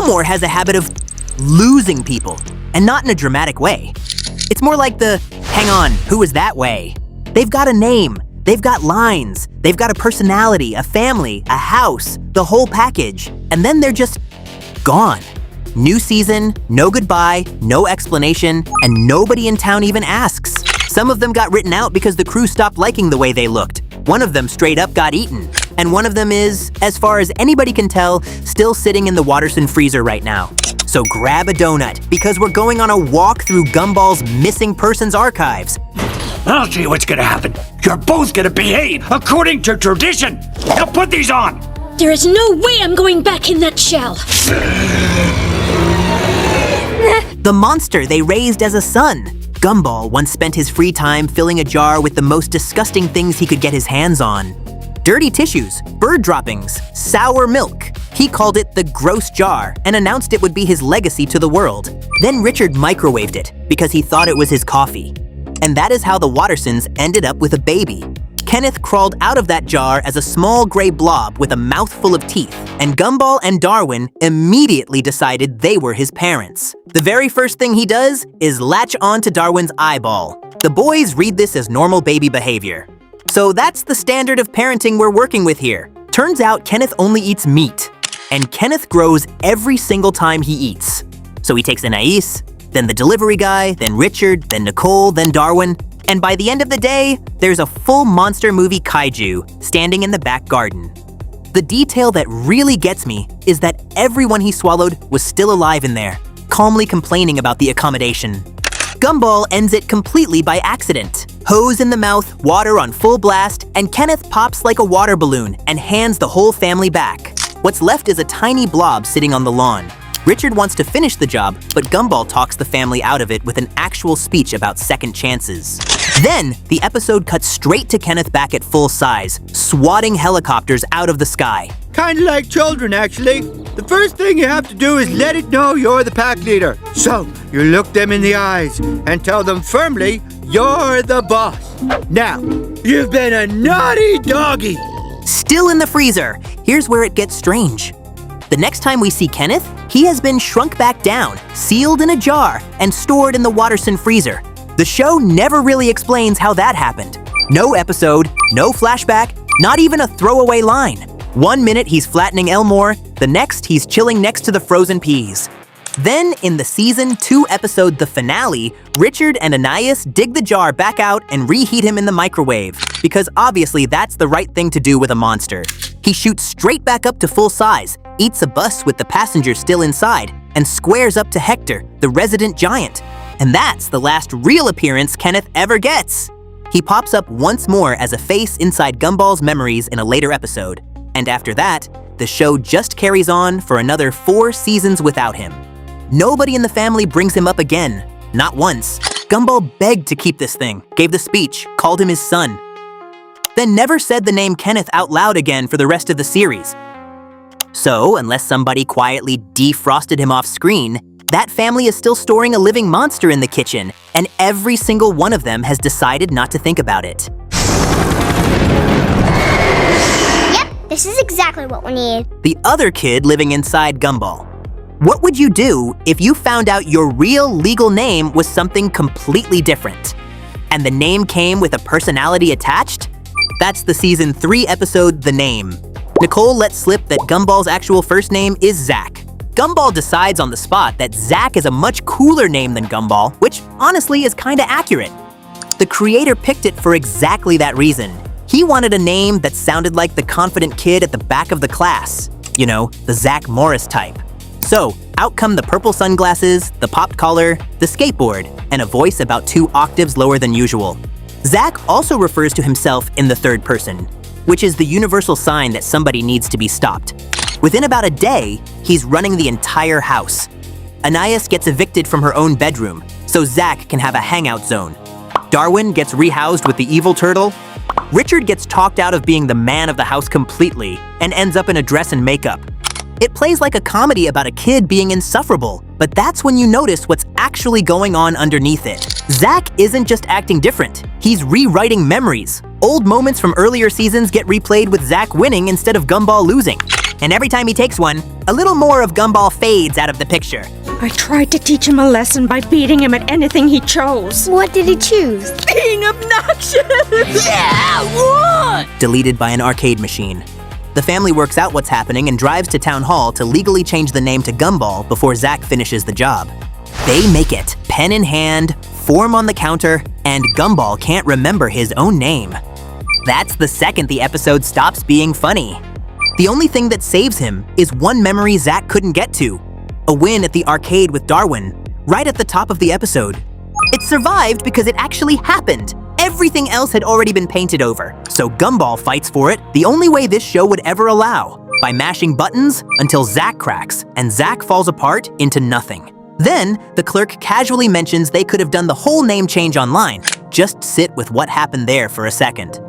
Elmore has a habit of losing people, and not in a dramatic way. It's more like the, hang on, who is that way? They've got a name, they've got lines, they've got a personality, a family, a house, the whole package, and then they're just gone. New season, no goodbye, no explanation, and nobody in town even asks. Some of them got written out because the crew stopped liking the way they looked. One of them straight up got eaten. And one of them is, as far as anybody can tell, still sitting in the Watterson freezer right now. So grab a donut, because we're going on a walk through Gumball's missing persons archives. I'll tell you what's gonna happen. You're both gonna behave according to tradition. Now put these on. There is no way I'm going back in that shell. The monster they raised as a son. Gumball once spent his free time filling a jar with the most disgusting things he could get his hands on. Dirty tissues, bird droppings, sour milk. He called it the gross jar and announced it would be his legacy to the world. Then Richard microwaved it because he thought it was his coffee. And that is how the Wattersons ended up with a baby. Kenneth crawled out of that jar as a small gray blob with a mouthful of teeth, and Gumball and Darwin immediately decided they were his parents. The very first thing he does is latch on to Darwin's eyeball. The boys read this as normal baby behavior. So that's the standard of parenting we're working with here. Turns out Kenneth only eats meat, and Kenneth grows every single time he eats. So he takes Anais, then the delivery guy, then Richard, then Nicole, then Darwin, and by the end of the day, there's a full monster movie kaiju standing in the back garden. The detail that really gets me is that everyone he swallowed was still alive in there, calmly complaining about the accommodation. Gumball ends it completely by accident. Hose in the mouth, water on full blast, and Kenneth pops like a water balloon and hands the whole family back. What's left is a tiny blob sitting on the lawn. Richard wants to finish the job, but Gumball talks the family out of it with an actual speech about second chances. Then, the episode cuts straight to Kenneth back at full size, swatting helicopters out of the sky. Kinda like children, actually. The first thing you have to do is let it know you're the pack leader. So, you look them in the eyes and tell them firmly you're the boss. Now, you've been a naughty doggy. Still in the freezer. Here's where it gets strange. The next time we see Kenneth, he has been shrunk back down, sealed in a jar, and stored in the Watterson freezer. The show never really explains how that happened. No episode, no flashback, not even a throwaway line. 1 minute he's flattening Elmore, the next he's chilling next to the frozen peas. Then, in the season 2 episode The Finale, Richard and Anais dig the jar back out and reheat him in the microwave, because obviously that's the right thing to do with a monster. He shoots straight back up to full size, eats a bus with the passengers still inside, and squares up to Hector, the resident giant. And that's the last real appearance Kenneth ever gets. He pops up once more as a face inside Gumball's memories in a later episode. And after that, the show just carries on for another 4 seasons without him. Nobody in the family brings him up again, not once. Gumball begged to keep this thing, gave the speech, called him his son. Then never said the name Kenneth out loud again for the rest of the series. So, unless somebody quietly defrosted him off screen, that family is still storing a living monster in the kitchen, and every single one of them has decided not to think about it. Yep, this is exactly what we need. The other kid living inside Gumball. What would you do if you found out your real legal name was something completely different? And the name came with a personality attached? That's the season 3 episode, The Name. Nicole lets slip that Gumball's actual first name is Zach. Gumball decides on the spot that Zach is a much cooler name than Gumball, which honestly is kinda accurate. The creator picked it for exactly that reason. He wanted a name that sounded like the confident kid at the back of the class. You know, the Zach Morris type. So, out come the purple sunglasses, the popped collar, the skateboard, and a voice about 2 octaves lower than usual. Zach also refers to himself in the third person, which is the universal sign that somebody needs to be stopped. Within about a day, he's running the entire house. Anais gets evicted from her own bedroom, so Zach can have a hangout zone. Darwin gets rehoused with the evil turtle. Richard gets talked out of being the man of the house completely and ends up in a dress and makeup. It plays like a comedy about a kid being insufferable, but that's when you notice what's actually going on underneath it. Zach isn't just acting different, he's rewriting memories. Old moments from earlier seasons get replayed with Zach winning instead of Gumball losing. And every time he takes one, a little more of Gumball fades out of the picture. I tried to teach him a lesson by beating him at anything he chose. What did he choose? Being obnoxious! Yeah, what? Deleted by an arcade machine. The family works out what's happening and drives to town hall to legally change the name to Gumball before Zack finishes the job. They make it, pen in hand, form on the counter, and Gumball can't remember his own name. That's the second the episode stops being funny. The only thing that saves him is one memory Zack couldn't get to. A win at the arcade with Darwin, right at the top of the episode. It survived because it actually happened. Everything else had already been painted over, so Gumball fights for it the only way this show would ever allow, by mashing buttons until Zack cracks and Zack falls apart into nothing. Then, the clerk casually mentions they could have done the whole name change online. Just sit with what happened there for a second.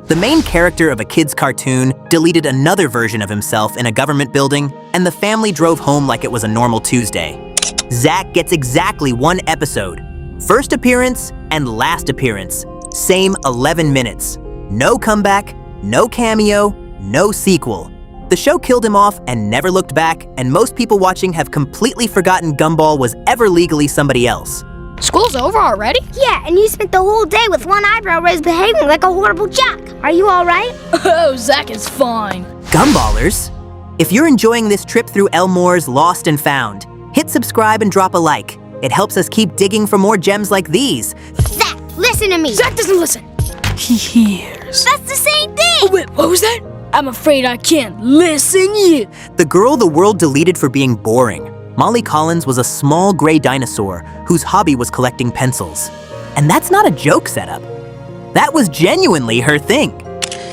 The main character of a kid's cartoon deleted another version of himself in a government building, and the family drove home like it was a normal Tuesday. Zack gets exactly one episode. First appearance and last appearance. Same 11 minutes. No comeback, no cameo, no sequel. The show killed him off and never looked back, and most people watching have completely forgotten Gumball was ever legally somebody else. School's over already? Yeah, and you spent the whole day with one eyebrow raised behaving like a horrible jock. Are you all right? Oh, Zack is fine. Gumballers, if you're enjoying this trip through Elmore's Lost and Found, hit subscribe and drop a like. It helps us keep digging for more gems like these. Zack, listen to me. Zack doesn't listen. He hears. That's the same thing. Oh, wait, what was that? I'm afraid I can't listen yet. The girl the world deleted for being boring. Molly Collins was a small gray dinosaur whose hobby was collecting pencils. And that's not a joke setup. That was genuinely her thing.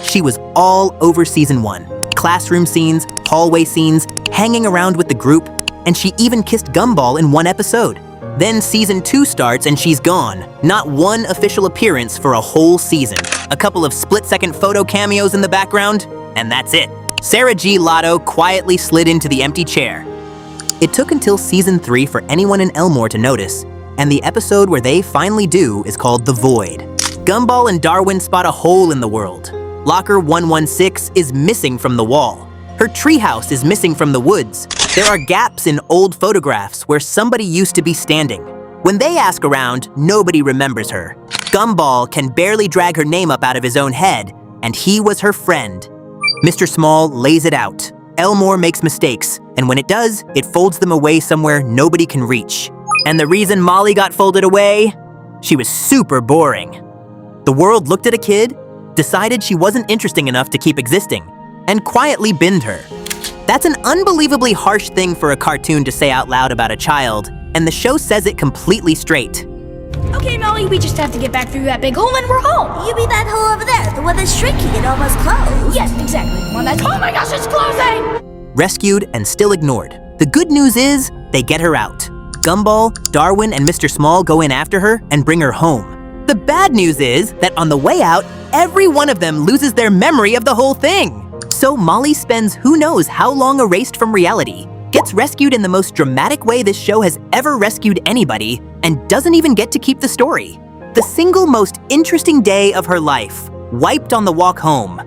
She was all over season 1. Classroom scenes, hallway scenes, hanging around with the group, and she even kissed Gumball in one episode. Then season 2 starts and she's gone. Not one official appearance for a whole season. A couple of split-second photo cameos in the background, and that's it. Sarah G. Lotto quietly slid into the empty chair. It took until season 3 for anyone in Elmore to notice, and the episode where they finally do is called The Void. Gumball and Darwin spot a hole in the world. Locker 116 is missing from the wall. Her treehouse is missing from the woods. There are gaps in old photographs where somebody used to be standing. When they ask around, nobody remembers her. Gumball can barely drag her name up out of his own head, and he was her friend. Mr. Small lays it out. Elmore makes mistakes, and when it does, it folds them away somewhere nobody can reach. And the reason Molly got folded away? She was super boring. The world looked at a kid, decided she wasn't interesting enough to keep existing, and quietly binned her. That's an unbelievably harsh thing for a cartoon to say out loud about a child, and the show says it completely straight. Okay, Molly, we just have to get back through that big hole and we're home. You mean that hole over there, the one that's shrinking and almost closed? Yes, exactly. The one that's, oh my gosh, it's closing! Rescued and still ignored. The good news is, they get her out. Gumball, Darwin, and Mr. Small go in after her and bring her home. The bad news is that on the way out, every one of them loses their memory of the whole thing. So Molly spends who knows how long erased from reality, gets rescued in the most dramatic way this show has ever rescued anybody, and doesn't even get to keep the story. The single most interesting day of her life, wiped on the walk home.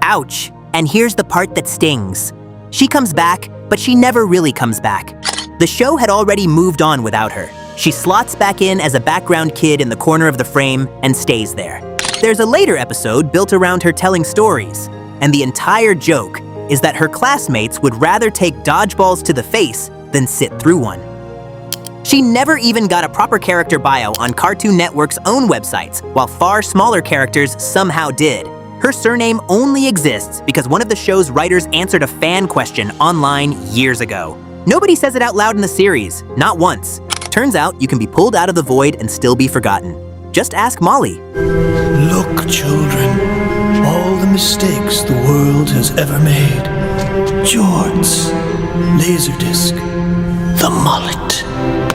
Ouch, and here's the part that stings. She comes back, but she never really comes back. The show had already moved on without her. She slots back in as a background kid in the corner of the frame and stays there. There's a later episode built around her telling stories, and the entire joke is that her classmates would rather take dodgeballs to the face than sit through one. She never even got a proper character bio on Cartoon Network's own websites, while far smaller characters somehow did. Her surname only exists because one of the show's writers answered a fan question online years ago. Nobody says it out loud in the series, not once. Turns out you can be pulled out of the void and still be forgotten. Just ask Molly. Look, children, all the mistakes the world has ever made. Jorts, Laserdisc, the mullet.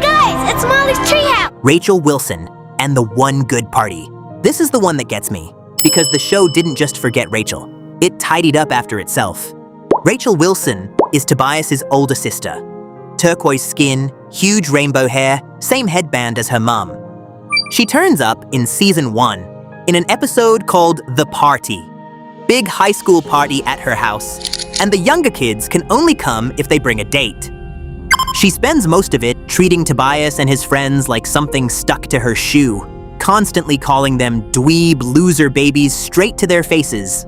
Guys, it's Molly's treehouse. Rachel Wilson and the One Good Party. This is the one that gets me, because the show didn't just forget Rachel. It tidied up after itself. Rachel Wilson is Tobias's older sister. Turquoise skin, huge rainbow hair, same headband as her mom. She turns up in season 1, in an episode called The Party. big high school party at her house, and the younger kids can only come if they bring a date. She spends most of it treating Tobias and his friends like something stuck to her shoe, constantly calling them dweeb loser babies straight to their faces.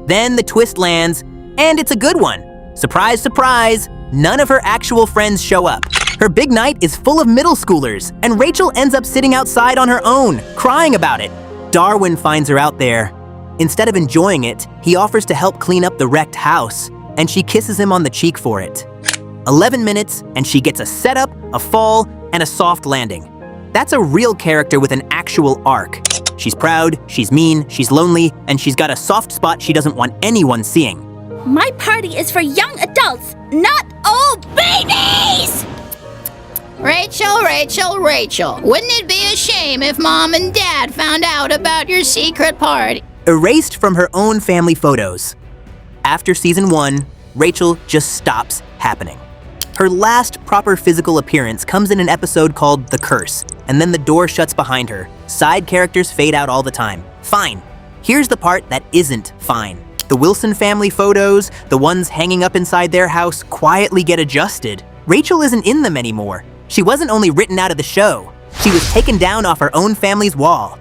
Then the twist lands, and it's a good one. Surprise, surprise, none of her actual friends show up. Her big night is full of middle schoolers, and Rachel ends up sitting outside on her own, crying about it. Darwin finds her out there. Instead of enjoying it, he offers to help clean up the wrecked house, and she kisses him on the cheek for it. 11 minutes, and she gets a setup, a fall, and a soft landing. That's a real character with an actual arc. She's proud, she's mean, she's lonely, and she's got a soft spot she doesn't want anyone seeing. My party is for young adults, not old babies! Rachel, wouldn't it be a shame if Mom and Dad found out about your secret party? Erased from her own family photos. After season 1, Rachel just stops happening. Her last proper physical appearance comes in an episode called The Curse, and then the door shuts behind her. Side characters fade out all the time. Fine. Here's the part that isn't fine. The Wilson family photos, the ones hanging up inside their house, quietly get adjusted. Rachel isn't in them anymore. She wasn't only written out of the show, she was taken down off her own family's wall.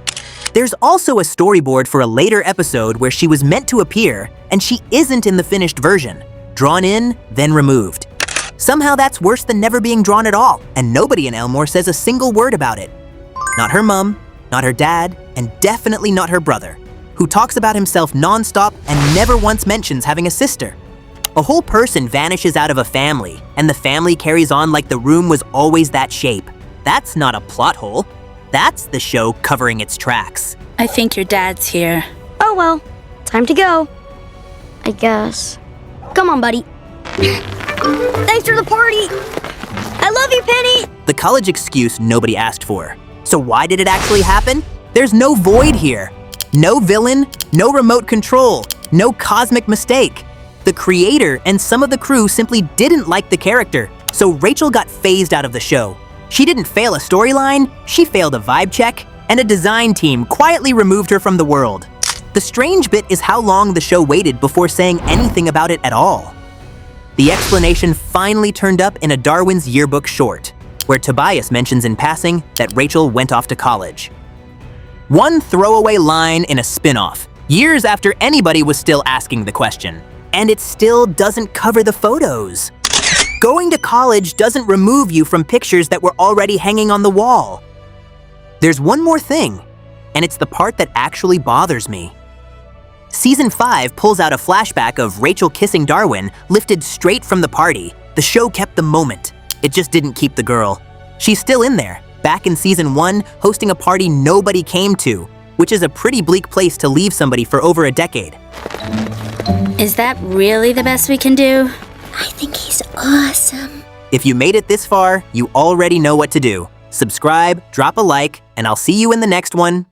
There's also a storyboard for a later episode where she was meant to appear, and she isn't in the finished version. Drawn in, then removed. Somehow that's worse than never being drawn at all, and nobody in Elmore says a single word about it. Not her mom, not her dad, and definitely not her brother, who talks about himself nonstop and never once mentions having a sister. A whole person vanishes out of a family, and the family carries on like the room was always that shape. That's not a plot hole. That's the show covering its tracks. I think your dad's here. Oh well, time to go. I guess. Come on, buddy. Thanks for the party. I love you, Penny. The college excuse nobody asked for. So why did it actually happen? There's no void here. No villain, no remote control, no cosmic mistake. The creator and some of the crew simply didn't like the character, so Rachel got phased out of the show. She didn't fail a storyline, she failed a vibe check, and a design team quietly removed her from the world. The strange bit is how long the show waited before saying anything about it at all. The explanation finally turned up in a Darwin's yearbook short, where Tobias mentions in passing that Rachel went off to college. One throwaway line in a spin-off, years after anybody was still asking the question. And it still doesn't cover the photos. Going to college doesn't remove you from pictures that were already hanging on the wall. There's one more thing, and it's the part that actually bothers me. Season 5 pulls out a flashback of Rachel kissing Darwin lifted straight from the party. The show kept the moment. It just didn't keep the girl. She's still in there, back in season 1, hosting a party nobody came to, which is a pretty bleak place to leave somebody for over a decade. Is that really the best we can do? I think he's awesome. If you made it this far, you already know what to do. Subscribe, drop a like, and I'll see you in the next one.